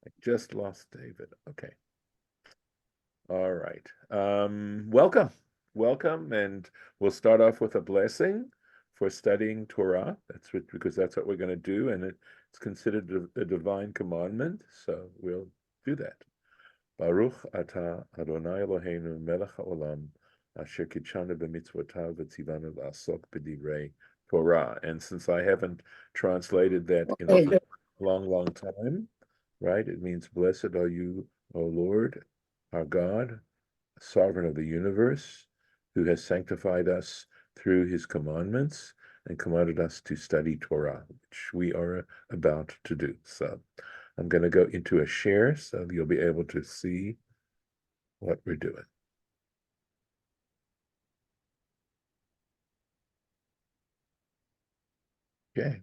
I just lost David. Okay. All right. Welcome. Welcome. And we'll start off with a blessing for studying Torah. Because that's what we're going to do. And it's considered a divine commandment. So we'll do that. Baruch atah Adonai Eloheinu melech haolam asher kitshanu b'mitzvotav v'tzivanu la'asok b'divrei Torah. And since I haven't translated that in a long, long time, right? It means, blessed are you, O Lord, our God, sovereign of the universe, who has sanctified us through his commandments and commanded us to study Torah, which we are about to do. So I'm going to go into a share so you'll be able to see what we're doing. Okay.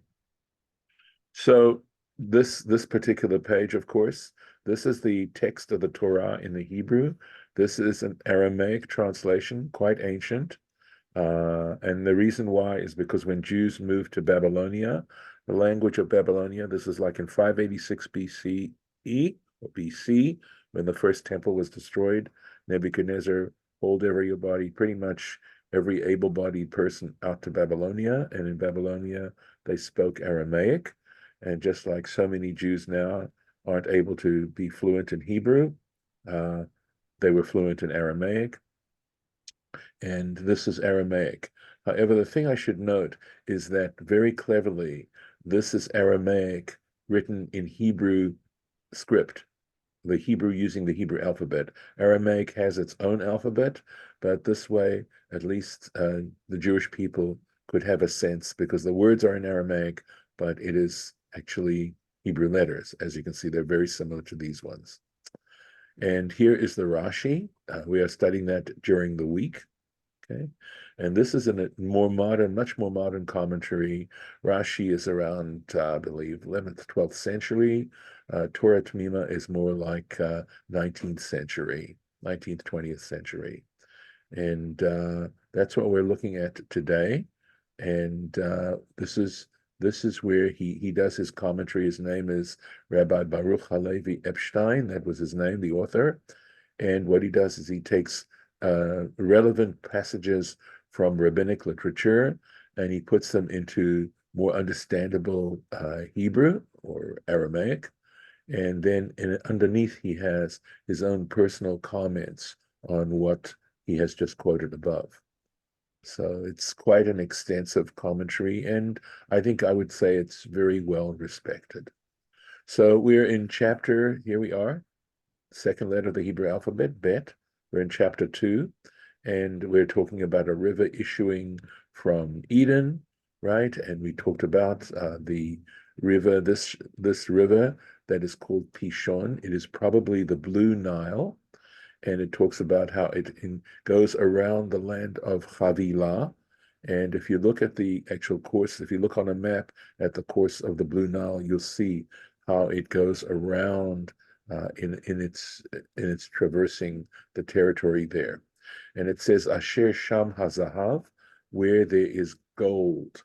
So this particular page, of course, this is the text of the Torah in the Hebrew. This is an Aramaic translation, quite ancient. And the reason why is because when Jews moved to Babylonia, the language of Babylonia, this is like in 586 BCE or BC, when the first temple was destroyed. Nebuchadnezzar hauled everybody, pretty much every able-bodied person, out to Babylonia. And in Babylonia, they spoke Aramaic. And just like so many Jews now aren't able to be fluent in Hebrew, they were fluent in Aramaic. And this is Aramaic. However, the thing I should note is that very cleverly, this is Aramaic written in Hebrew script, the Hebrew using the Hebrew alphabet. Aramaic has its own alphabet, but this way, at least the Jewish people could have a sense, because the words are in Aramaic, but it is actually Hebrew letters. As you can see, they're very similar to these ones. And here is the Rashi. We are studying that during the week. Okay, and this is a more modern, much more modern commentary. Rashi is around, I believe, 11th, 12th century. Torah Temimah is more like 19th century, 19th, 20th century. And that's what we're looking at today. And this is where he does his commentary. His name is Rabbi Baruch Halevi Epstein. That was his name, the author. And what he does is he takes relevant passages from rabbinic literature, and he puts them into more understandable Hebrew or Aramaic. And then underneath, he has his own personal comments on what he has just quoted above. So it's quite an extensive commentary, and I think I would say it's very well respected. So we're in chapter, here we are, second letter of the Hebrew alphabet, Bet. We're in chapter 2, and we're talking about a river issuing from Eden, right? And we talked about the river, this river that is called Pishon. It is probably the Blue Nile, and it talks about how it goes around the land of Havilah. And if you look at the actual course, if you look on a map at the course of the Blue Nile, you'll see how it goes around in its traversing the territory there. And it says Asher Sham Hazahav, where there is gold.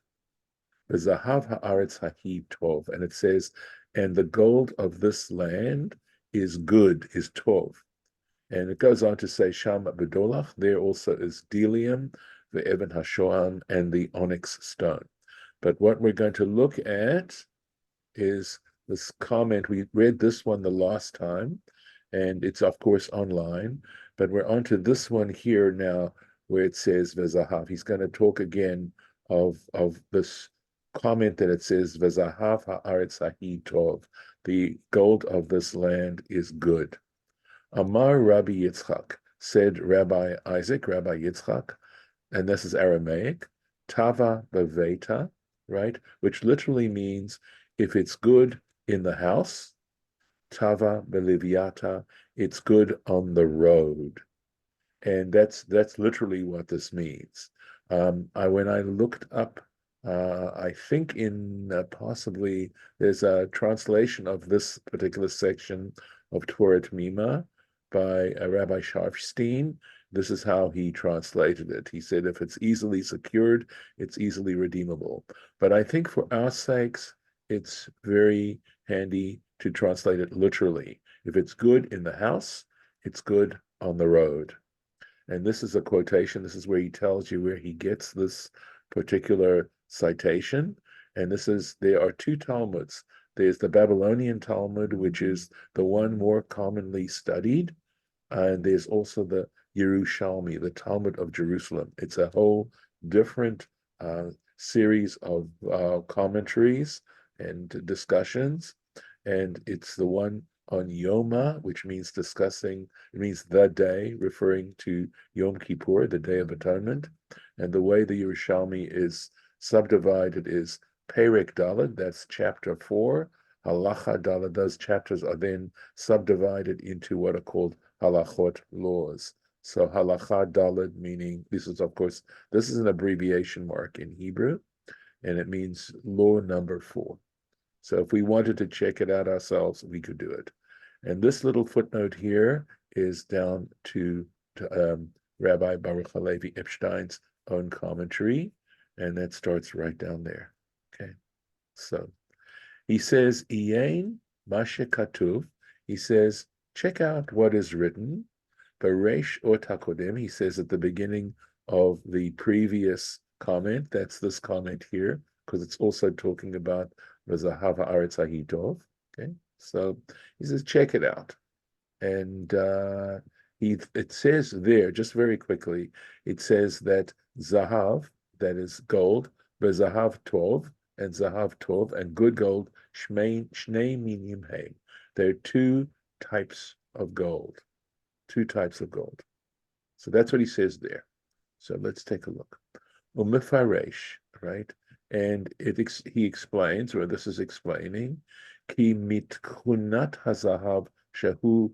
The Zahav Haaretz Hahi Tov. And it says, and the gold of this land is good, is Tov. And it goes on to say Sham Bedolach, there also is Delium, the Eben HaShoam, and the onyx stone. But what we're going to look at is this comment. We read this one the last time, and it's of course online, but we're on to this one here now where it says Vezahav. He's going to talk again of this comment that it says Vezahav ha'aretz hahi tov, the gold of this land is good. Amar Rabbi Yitzchak, said Rabbi Isaac, Rabbi Yitzchak, and this is Aramaic, Tava beveta, right? Which literally means if it's good in the house, Tava beliviata, it's good on the road. And that's literally what this means. When I looked up, I think in possibly there's a translation of this particular section of Torah Temimah by Rabbi Sharfstein. This is how he translated it. He said, if it's easily secured, it's easily redeemable. But I think for our sakes, it's very handy to translate it literally. If it's good in the house, it's good on the road. And this is a quotation. This is where he tells you where he gets this particular citation. And there are two Talmuds. There's the Babylonian Talmud, which is the one more commonly studied. And there's also the Yerushalmi, the Talmud of Jerusalem. It's a whole different series of commentaries and discussions. And it's the one on Yoma, which means discussing, it means the day, referring to Yom Kippur, the Day of Atonement. And the way the Yerushalmi is subdivided is Perek Daled, that's chapter 4. Halacha Daled, those chapters are then subdivided into what are called halachot, laws. So halacha Daled, meaning, this is an abbreviation mark in Hebrew, and it means law number 4. So if we wanted to check it out ourselves, we could do it. And this little footnote here is down to Rabbi Baruch Halevi Epstein's own commentary, and that starts right down there. Okay, so he says, Iyain Mashe Katuv, he says, check out what is written. Beresh Ot HaKodem, he says at the beginning of the previous comment, that's this comment here, because it's also talking about Zahav Haaretz Hahitov. Okay, so he says, check it out. And it says there, just very quickly, it says that Zahav, that is gold, Zahav Tov, and Zahav Tov, and good gold, Shnei Minim Hey. There are two types of gold. Two types of gold. So that's what he says there. So let's take a look. Umefaresh, right? And he explains, or this is explaining, ki mitkunat hazahav shahu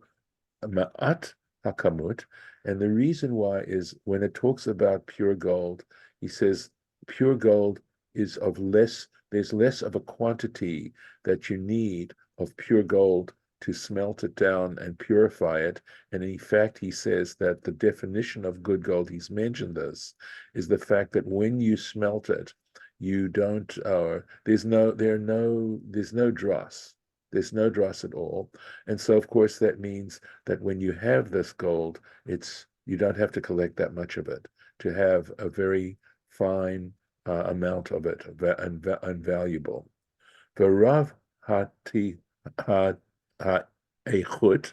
ma'at hakamut. And the reason why is when it talks about pure gold, he says pure gold is there's less of a quantity that you need of pure gold to smelt it down and purify it. And in fact, he says that the definition of good gold, he's mentioned this, is the fact that when you smelt it, you don't, there's no dross. There's no dross at all. And so, of course, that means that when you have this gold, you don't have to collect that much of it to have a very fine amount of it and valuable. V'rav hati echut,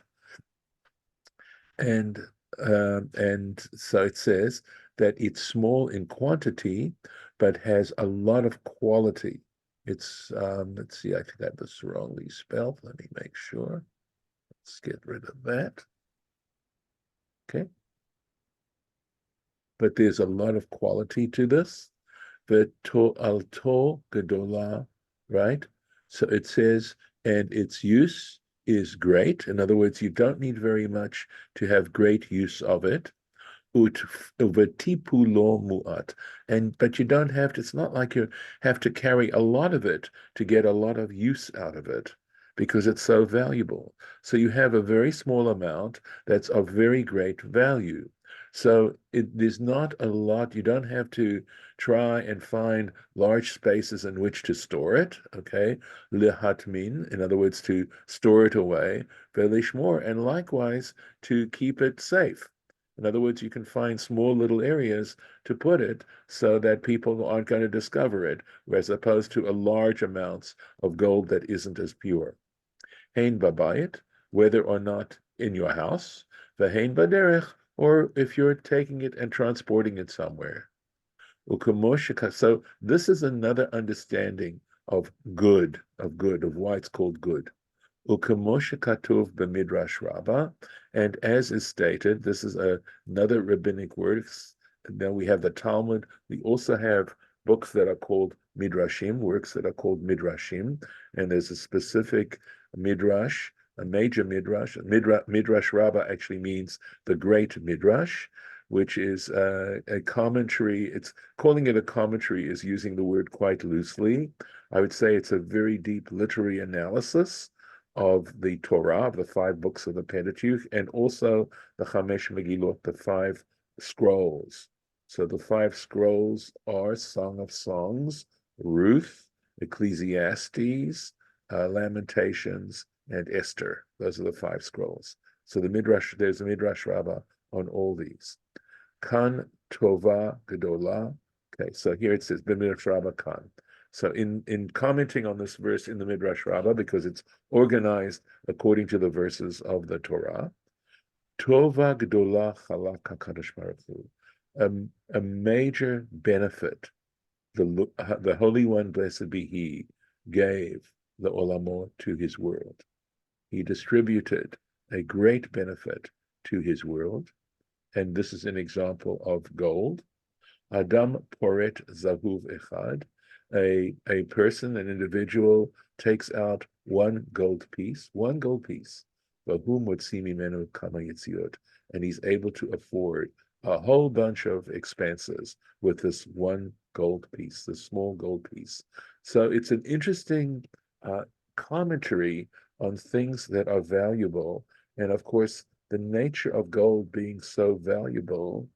and so it says that it's small in quantity, but has a lot of quality. It's let's see, I think that was wrongly spelled. Let me make sure. Let's get rid of that. Okay. But there's a lot of quality to this. Alto gedola, right? So it says, and its use is great. In other words, you don't need very much to have great use of it. But you don't have to, it's not like you have to carry a lot of it to get a lot of use out of it because it's so valuable. So you have a very small amount that's of very great value. So there's not a lot, you don't have to try and find large spaces in which to store it, okay? Lehatmin, in other words, to store it away, velishmor, and likewise to keep it safe. In other words, you can find small little areas to put it so that people aren't going to discover it, as opposed to a large amounts of gold that isn't as pure. Hein babayit, whether or not in your house, v'hein baderech, or if you're taking it and transporting it somewhere. So this is another understanding of good, of why it's called good. Ukemoshe katuv b'midrash rabbah, and as is stated, this is another rabbinic word. Then we have the Talmud. We also have books that are called midrashim, works that are called midrashim, and there's a specific midrash, a major midrash. Midrash rabbah actually means the great midrash, which is a commentary. It's calling it a commentary is using the word quite loosely. I would say it's a very deep literary analysis of the Torah, of the 5 books of the Pentateuch, and also the Chamesh Megillot, the 5 scrolls. So the 5 scrolls are Song of Songs, Ruth, Ecclesiastes, Lamentations, and Esther. Those are the 5 scrolls. So there's a Midrash Rabbah on all these. Kan Tova Gedolah. Okay, so here it says B'Midrash Rabbah Kan. So in commenting on this verse in the Midrash Rabbah, because it's organized according to the verses of the Torah, Tova Gedolah Chalak HaKadosh Baruch Hu, a major benefit the Holy One, blessed be He, gave the Olamot to His world. He distributed a great benefit to His world, and this is an example of gold. Adam poret zahuv echad, a person, an individual, takes out one gold piece, v'hum motzi mimenu kama yitziot, and he's able to afford a whole bunch of expenses with this one gold piece, this small gold piece. So it's an interesting commentary on things that are valuable, and of course, the nature of gold being so valuable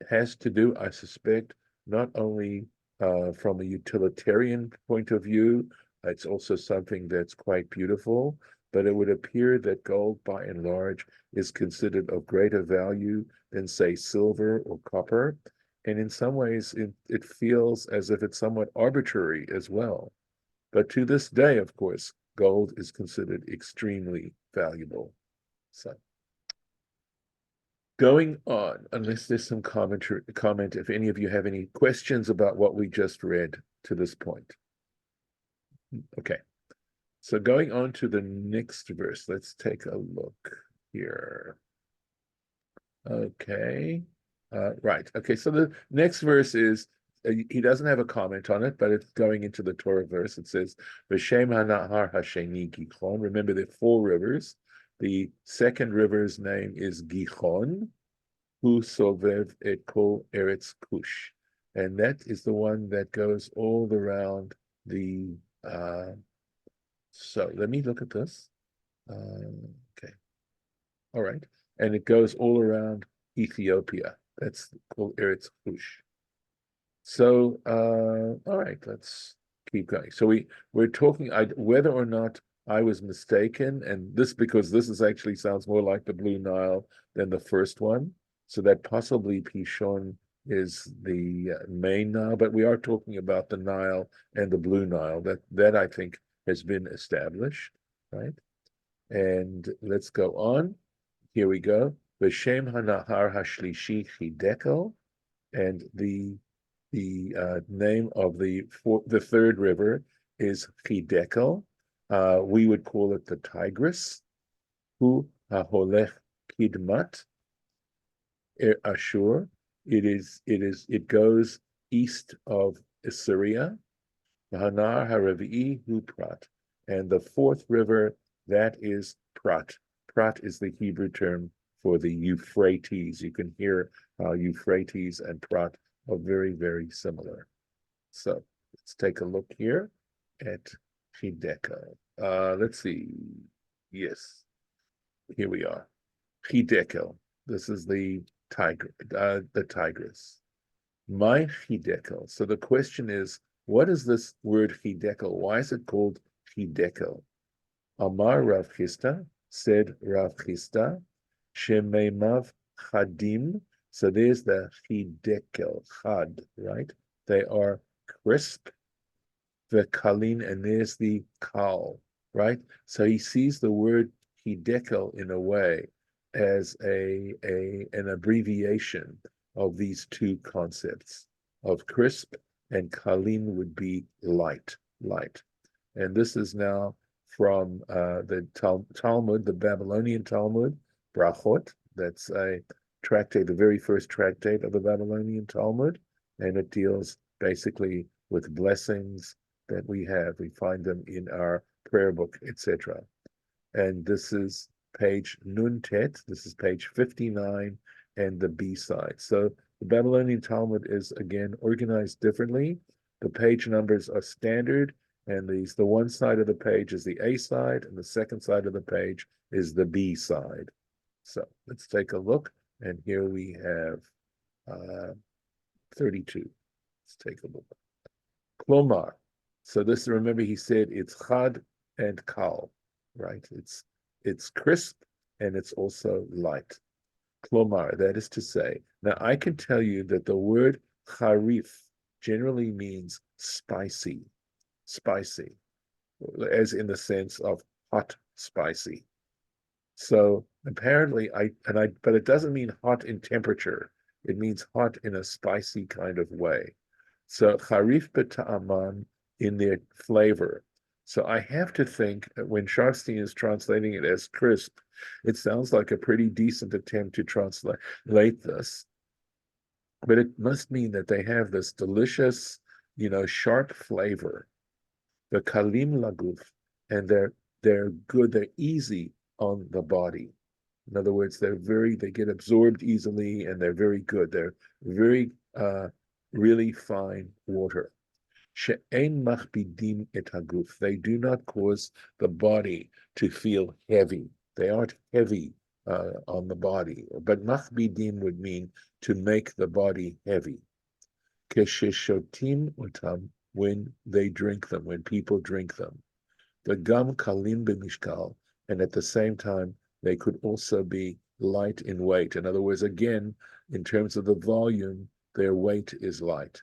has to do, I suspect, not only from a utilitarian point of view, it's also something that's quite beautiful, but it would appear that gold, by and large, is considered of greater value than, say, silver or copper. And in some ways, it feels as if it's somewhat arbitrary as well. But to this day, of course, gold is considered extremely valuable. So, going on, unless there's some comment, if any of you have any questions about what we just read to this point. Okay, so going on to the next verse, let's take a look here. Okay, right. Okay, so the next verse is, he doesn't have a comment on it, but it's going into the Torah verse. It says, V'shem ha'nahar ha'sheni Gichon. Remember, there are 4 rivers. The second river's name is Gichon, hu sovev et kol eretz kush. And that is the one that goes all around the, so let me look at this. Okay, all right. And it goes all around Ethiopia. That's called Eretz Kush. So, all right, let's keep going. So we're talking whether or not I was mistaken, and this because this is actually sounds more like the Blue Nile than the first one. So that possibly Pishon is the main Nile, but we are talking about the Nile and the Blue Nile. That I think has been established, right? And let's go on. Here we go. V'shem hanahar hashlishi Chidkel, and the name of the third river is Chidkel. We would call it the Tigris. Hu haholech kidmat Ashur. It goes east of Assyria. Hanar haravi'i hu Prat, and the 4th river, that is Prat. Prat is the Hebrew term for the Euphrates. You can hear how Euphrates and Prat are very, very similar. So let's take a look here at Chidkel. Let's see. Yes, here we are. Chidkel. This is the Tigris. My Chidkel. So the question is, what is this word Chidkel? Why is it called Chidkel? Amar Rav Chisda, said Rav Chisda, Shemeimav Chadim. So there's the Chidkel, Chad, right? They are crisp, the Kalin, and there's the Kal, right? So he sees the word Chidkel in a way as an abbreviation of these 2 concepts of crisp, and Kalin would be light. And this is now from the Talmud, the Babylonian Talmud, Brachot. That's a tractate, the very first tractate of the Babylonian Talmud, and it deals basically with blessings that we have. We find them in our prayer book, etc. And this is page Nun Tet. This is page 59 and the B side. So the Babylonian Talmud is again organized differently. The page numbers are standard, and the one side of the page is the A side, and the second side of the page is the B side. So let's take a look, and here we have 32. Let's take a look. Klomar. So this, remember, he said it's Chad and Kal. right? It's crisp and it's also light. Klomar, that is to say. Now I can tell you that the word charif generally means spicy, spicy, as in the sense of hot, spicy. So apparently but it doesn't mean hot in temperature. It means hot in a spicy kind of way. So charif beta'aman in their flavor. So I have to think when Sharfstein is translating it as crisp, it sounds like a pretty decent attempt to translate this. But it must mean that they have this delicious, sharp flavor, the kalim laguf, and they're good, they're easy on the body. In other words, they get absorbed easily and they're very good. They're very really fine water. She'ein machbidim et haguf. They do not cause the body to feel heavy. They aren't heavy on the body. But machbidim would mean to make the body heavy. Kesheshotim utam, when they drink them, when people drink them. The gam kalim b'mishkal, and at the same time, they could also be light in weight. In other words, again, in terms of the volume, their weight is light.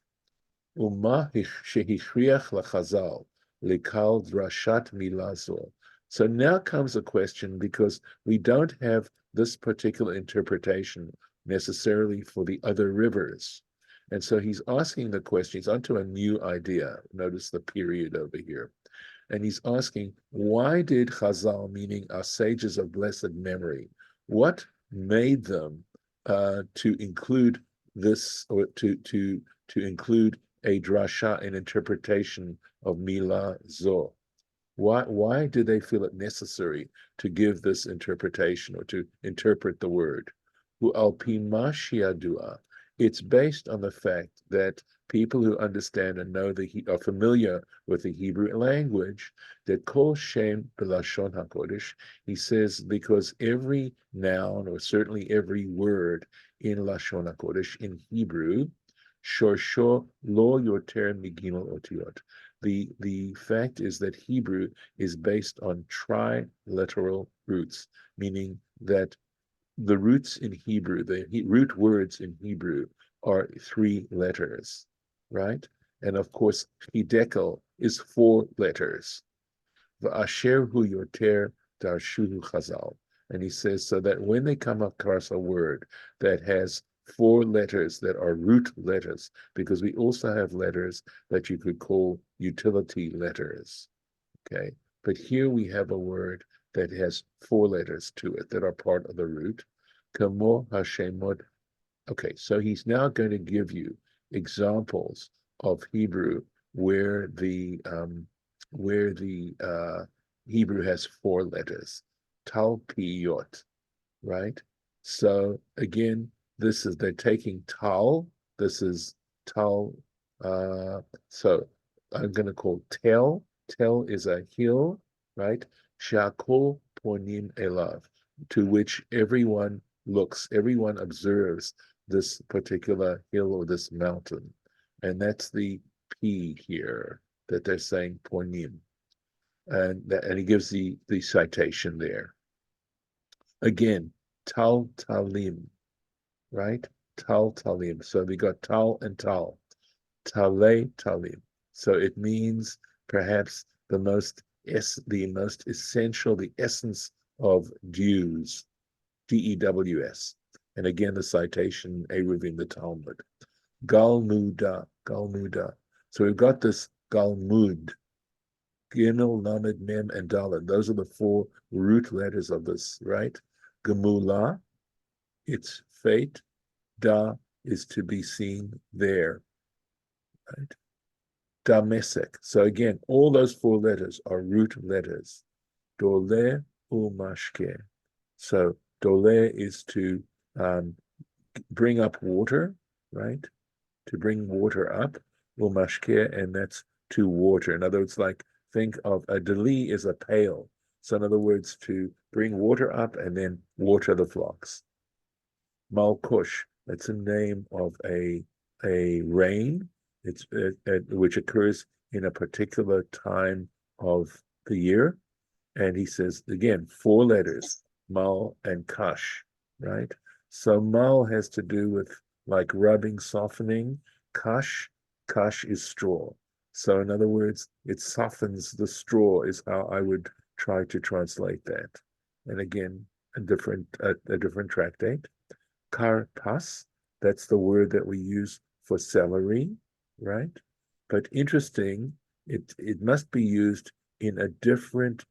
Uma shehichriach lachazal likal drashat milazor. So now comes a question, because we don't have this particular interpretation necessarily for the other rivers. And so he's asking the question, he's onto a new idea. Notice the period over here. And he's asking, why did Chazal, meaning our sages of blessed memory, what made them to include this, or to include a drasha, an interpretation of Mila Zo? Why do they feel it necessary to give this interpretation, or to interpret the word? It's based on the fact that people who understand and are familiar with the Hebrew language, that kol shem b'lashon hakodesh, he says, because every noun, or certainly every word in lashon hakodesh, in Hebrew, shorsho lo yoter migimel otiyot. The fact is that Hebrew is based on triliteral roots, meaning that the roots in Hebrew, the root words in Hebrew are 3 letters, right? And of course, Hiddekel is 4 letters. V'asher hu yoter darshuhu chazal. And he says, so that when they come across a word that has 4 letters that are root letters, because we also have letters that you could call utility letters, okay? But here we have a word that has 4 letters to it that are part of the root. Kamo hashemot. Okay, so he's now going to give you examples of Hebrew where the Hebrew has 4 letters. Talpiyot, right? So again, they're taking tal. This is tal. So I'm going to call tel. Tel is a hill, right? Shakol ponim elav, to which everyone looks, everyone observes this particular hill or this mountain. And that's the P here that they're saying ponim. And he gives the citation there. Again, tal talim, right? Tal talim. So we got tal and tal. Tale talim. So it means perhaps the most essential, the essence of dews, Dews. And again, the citation, Eruv in the Talmud. Galmuda. So we've got this Galmud, Gimel, Lamed, Mem, and Daled. Those are the 4 root letters of this, right? Gemula, its fate. Da is to be seen there, right? Damesek. So again, all those 4 letters are root letters. Dole umashke. So dole is to bring up water, right? To bring water up. Umashke, and that's to water. In other words, like think of a deli is a pail. So in other words, to bring water up and then water the flocks. Malkush, that's a name of a rain. It's which occurs in a particular time of the year, And he says, again, 4 letters, mal and kash, right? So mal has to do with like rubbing, softening. Kash, kash is straw. So in other words, it softens the straw is how I would try to translate that. And again, a different tractate. Karpas, that's the word that we use for celery, right? But interesting, it must be used in a different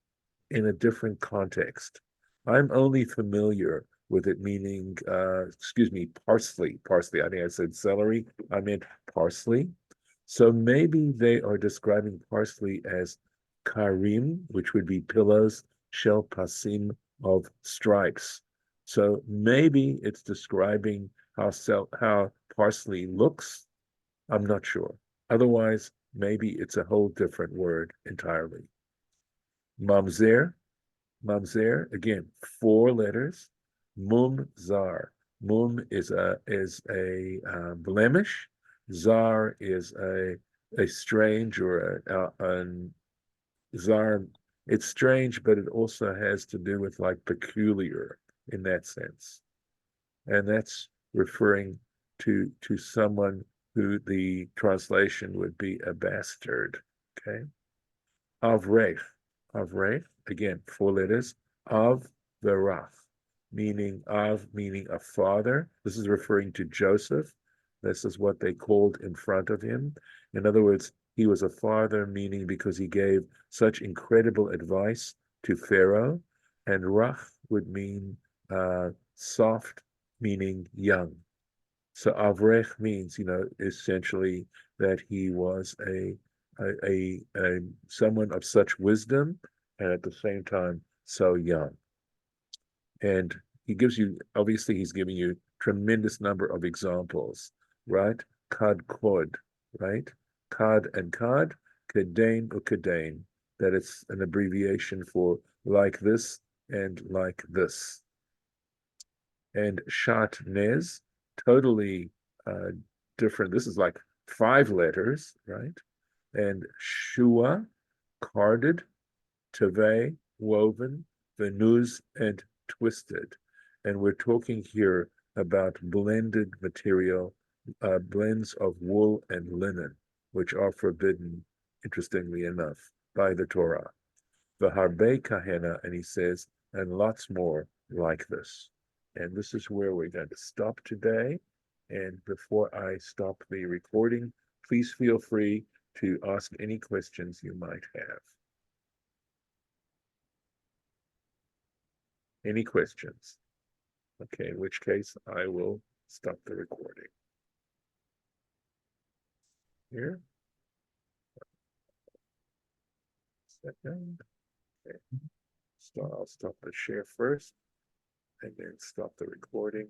context. I'm only familiar with it meaning, excuse me, parsley. Parsley. I think I said celery. I meant parsley. So maybe they are describing parsley as karim, which would be pillows, shel pasim of stripes. So maybe it's describing how parsley looks. I'm not sure. Otherwise, maybe it's a whole different word entirely. Mamzer, Mamzer, again, 4 letters. Mum zar. Mum is a blemish. Zar is a strange or an zar. It's strange, but it also has to do with like peculiar in that sense, and that's referring to someone who the translation would be a bastard. Okay, Avrech. Avrech, again, 4 letters. Av Verach, meaning a father. This is referring to Joseph. This is what they called in front of him. In other words, he was a father, meaning because he gave such incredible advice to Pharaoh. And Rach would mean soft, meaning young. So Avrech means, essentially that he was a someone of such wisdom and at the same time so young. And he's giving you tremendous number of examples, right? Kad kod, right? Kad and kad, kedain or kedain, that it's an abbreviation for like this and like this. And shat nez, totally different. This is like 5 letters, right? And shua, carded, teve, woven, venuz, and twisted. And we're talking here about blended material, blends of wool and linen, which are forbidden, interestingly enough, by the Torah. The harbe kahena, and he says, and lots more like this. And this is where we're going to stop today. And before I stop the recording, please feel free to ask any questions you might have. Any questions? Okay, in which case I will stop the recording. Here. Second. Okay. So I'll stop the share first and then stop the recording.